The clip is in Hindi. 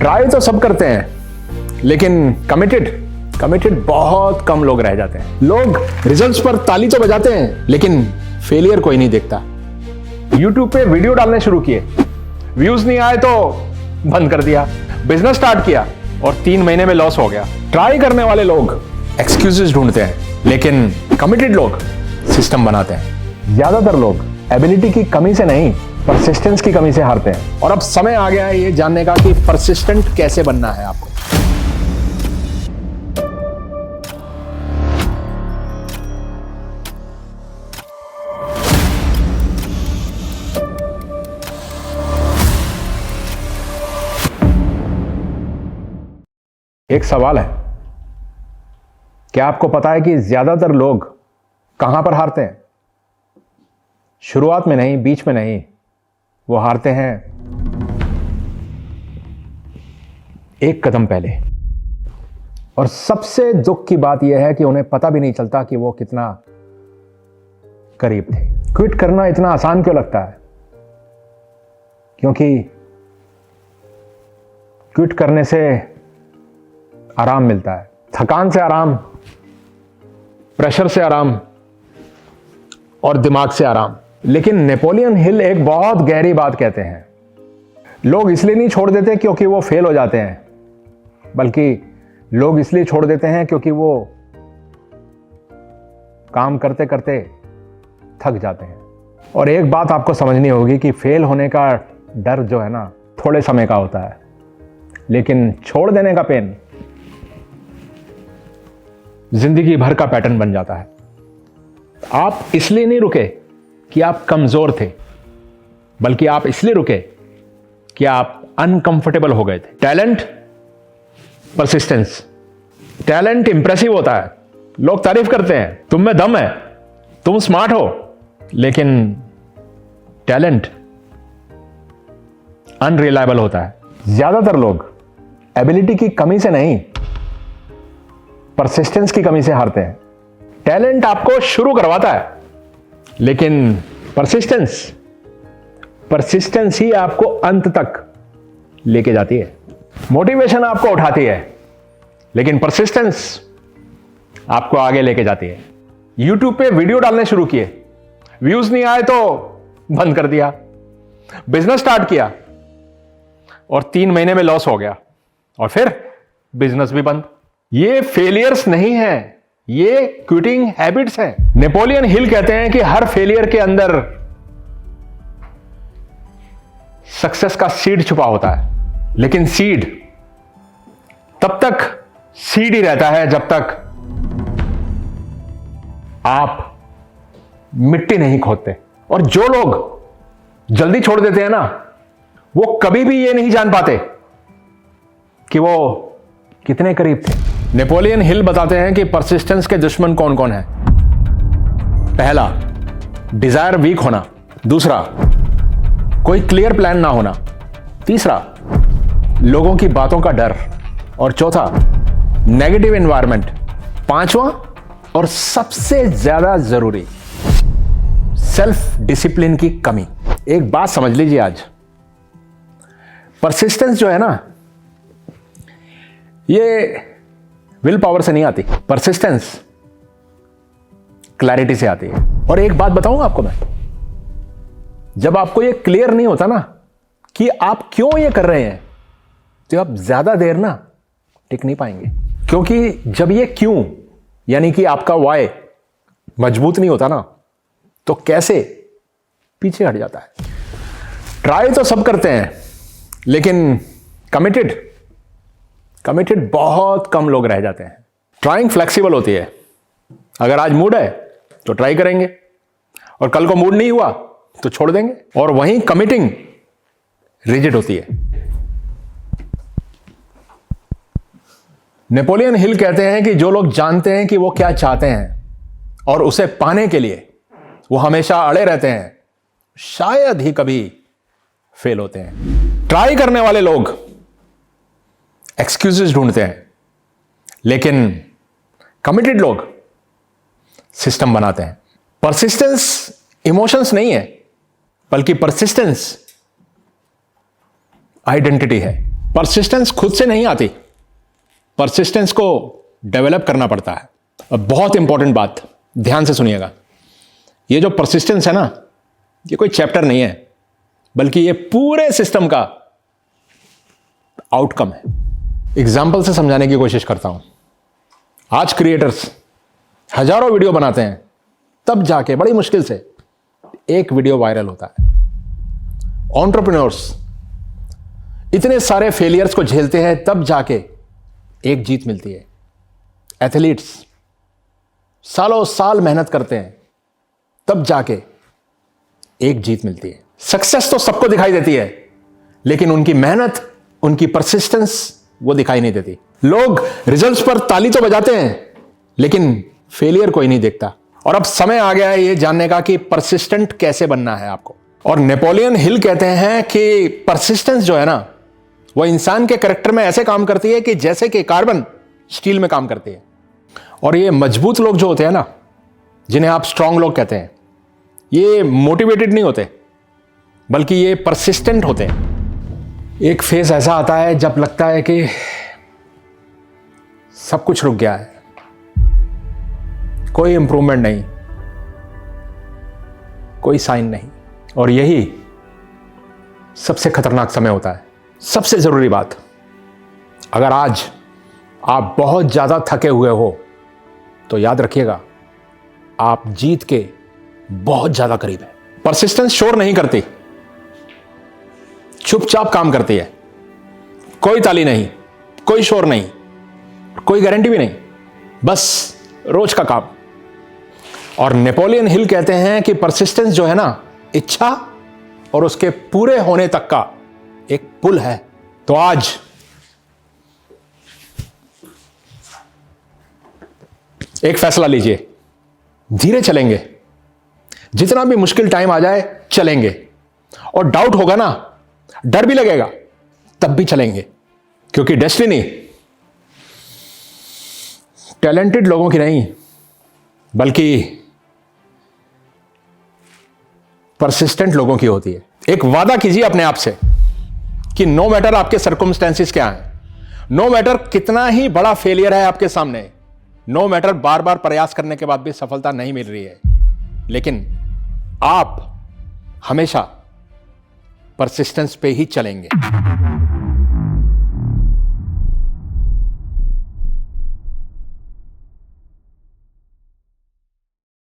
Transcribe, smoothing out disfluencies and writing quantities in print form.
ट्राई तो सब करते हैं, लेकिन कमिटेड बहुत कम लोग रह जाते हैं। लोग रिजल्ट्स पर ताली तो बजाते हैं, लेकिन फेलियर कोई नहीं देखता। YouTube पे वीडियो डालने शुरू किए, व्यूज नहीं आए तो बंद कर दिया। बिजनेस स्टार्ट किया और 3 महीने में लॉस हो गया। ट्राई करने वाले लोग एक्सक्यूजेस ढूंढते हैं, लेकिन कमिटेड लोग सिस्टम बनाते हैं। ज्यादातर लोग एबिलिटी की कमी से नहीं, परसिस्टेंस की कमी से हारते हैं। और अब समय आ गया है ये जानने का कि परसिस्टेंट कैसे बनना है आपको। एक सवाल है, क्या आपको पता है कि ज्यादातर लोग कहां पर हारते हैं? शुरुआत में नहीं, बीच में नहीं, वो हारते हैं एक कदम पहले। और सबसे दुख की बात यह है कि उन्हें पता भी नहीं चलता कि वो कितना करीब थे। क्विट करना इतना आसान क्यों लगता है? क्योंकि क्विट करने से आराम मिलता है। थकान से आराम, प्रेशर से आराम और दिमाग से आराम। लेकिन नेपोलियन हिल एक बहुत गहरी बात कहते हैं। लोग इसलिए नहीं छोड़ देते क्योंकि वो फेल हो जाते हैं, बल्कि लोग इसलिए छोड़ देते हैं क्योंकि वो काम करते करते थक जाते हैं। और एक बात आपको समझनी होगी कि फेल होने का डर जो है ना, थोड़े समय का होता है, लेकिन छोड़ देने का पेन जिंदगी भर का पैटर्न बन जाता है। आप इसलिए नहीं रुके कि आप कमजोर थे, बल्कि आप इसलिए रुके कि आप अनकंफर्टेबल हो गए थे। Talent, persistence. टैलेंट इंप्रेसिव होता है, लोग तारीफ करते हैं, तुम में दम है, तुम स्मार्ट हो। लेकिन टैलेंट अनरिलायबल होता है। ज्यादातर लोग एबिलिटी की कमी से नहीं, परसिस्टेंस की कमी से हारते हैं। टैलेंट आपको शुरू करवाता है, लेकिन परसिस्टेंस ही आपको अंत तक लेके जाती है। मोटिवेशन आपको उठाती है, लेकिन परसिस्टेंस आपको आगे लेके जाती है। YouTube पे वीडियो डालने शुरू किए, व्यूज नहीं आए तो बंद कर दिया। बिजनेस स्टार्ट किया और 3 महीने में लॉस हो गया, और फिर बिजनेस भी बंद। ये फेलियर्स नहीं है, ये क्विटिंग हैबिट्स हैं। नेपोलियन हिल कहते हैं कि हर फेलियर के अंदर सक्सेस का सीड छुपा होता है। लेकिन सीड तब तक सीड ही रहता है जब तक आप मिट्टी नहीं खोदते। और जो लोग जल्दी छोड़ देते हैं ना, वो कभी भी ये नहीं जान पाते कि वो कितने करीब थे। नेपोलियन हिल बताते हैं कि परसिस्टेंस के दुश्मन कौन कौन है। पहला, डिजायर वीक होना। दूसरा, कोई क्लियर प्लान ना होना। तीसरा, लोगों की बातों का डर। और चौथा, नेगेटिव एनवायरनमेंट। पांचवा और सबसे ज्यादा जरूरी, सेल्फ डिसिप्लिन की कमी। एक बात समझ लीजिए, आज परसिस्टेंस जो है ना, ये विल पावर से नहीं आती। परसिस्टेंस क्लैरिटी से आती है। और एक बात बताऊंगा आपको मैं, जब आपको ये क्लियर नहीं होता ना कि आप क्यों ये कर रहे हैं, तो आप ज्यादा देर ना टिक नहीं पाएंगे। क्योंकि जब ये क्यों यानी कि आपका वाई मजबूत नहीं होता ना, तो कैसे पीछे हट जाता है। ट्राई तो सब करते हैं, लेकिन कमिटेड बहुत कम लोग रह जाते हैं। ट्राइंग फ्लेक्सिबल होती है। अगर आज मूड है तो ट्राई करेंगे, और कल को मूड नहीं हुआ तो छोड़ देंगे। और वहीं कमिटिंग रिजिड होती है। नेपोलियन हिल कहते हैं कि जो लोग जानते हैं कि वो क्या चाहते हैं और उसे पाने के लिए वो हमेशा अड़े रहते हैं, शायद ही कभी फेल होते हैं। ट्राई करने वाले लोग एक्सक्यूजेस ढूंढते हैं, लेकिन कमिटेड लोग सिस्टम बनाते हैं। परसिस्टेंस इमोशंस नहीं है, बल्कि परसिस्टेंस आइडेंटिटी है। परसिस्टेंस खुद से नहीं आती, परसिस्टेंस को डेवलप करना पड़ता है। अब बहुत इंपॉर्टेंट बात ध्यान से सुनिएगा, ये जो परसिस्टेंस है ना, ये कोई चैप्टर नहीं है, बल्कि ये पूरे सिस्टम का आउटकम है। एग्जाम्पल से समझाने की कोशिश करता हूं। आज क्रिएटर्स हजारों वीडियो बनाते हैं, तब जाके बड़ी मुश्किल से एक वीडियो वायरल होता है। एंटरप्रेन्योर्स इतने सारे फेलियर्स को झेलते हैं, तब जाके एक जीत मिलती है। एथलीट्स सालों साल मेहनत करते हैं, तब जाके एक जीत मिलती है। सक्सेस तो सबको दिखाई देती है, लेकिन उनकी मेहनत, उनकी परसिस्टेंस वो दिखाई नहीं देती। लोग रिजल्ट्स पर ताली तो बजाते हैं, लेकिन फेलियर कोई नहीं देखता। और अब समय आ गया है ये जानने का कि परसिस्टेंट कैसे बनना है आपको। और नेपोलियन हिल कहते हैं कि परसिस्टेंस जो है ना, वो इंसान के कैरेक्टर में ऐसे काम करती है कि जैसे कि कार्बन स्टील में काम करती है। और ये मजबूत लोग जो होते हैं ना, जिन्हें आप स्ट्रांग लोग कहते हैं, ये मोटिवेटेड नहीं होते, बल्कि ये परसिस्टेंट होते हैं। एक फेज ऐसा आता है जब लगता है कि सब कुछ रुक गया है, कोई इंप्रूवमेंट नहीं, कोई साइन नहीं। और यही सबसे खतरनाक समय होता है। सबसे जरूरी बात, अगर आज आप बहुत ज्यादा थके हुए हो, तो याद रखिएगा आप जीत के बहुत ज्यादा करीब है। परसिस्टेंस शोर नहीं करती, चुपचाप काम करती है। कोई ताली नहीं, कोई शोर नहीं, कोई गारंटी भी नहीं, बस रोज का काम। और नेपोलियन हिल कहते हैं कि परसिस्टेंस जो है ना, इच्छा और उसके पूरे होने तक का एक पुल है। तो आज एक फैसला लीजिए, धीरे चलेंगे, जितना भी मुश्किल टाइम आ जाए चलेंगे। और डाउट होगा ना, डर भी लगेगा, तब भी चलेंगे, क्योंकि डेस्टिनी टैलेंटेड लोगों की नहीं, बल्कि परसिस्टेंट लोगों की होती है। एक वादा कीजिए अपने आप से कि नो मैटर आपके सर्कमस्टेंसेस क्या हैं, नो मैटर कितना ही बड़ा फेलियर है आपके सामने, नो मैटर बार बार प्रयास करने के बाद भी सफलता नहीं मिल रही है, लेकिन आप हमेशा परसिस्टेंस पे ही चलेंगे।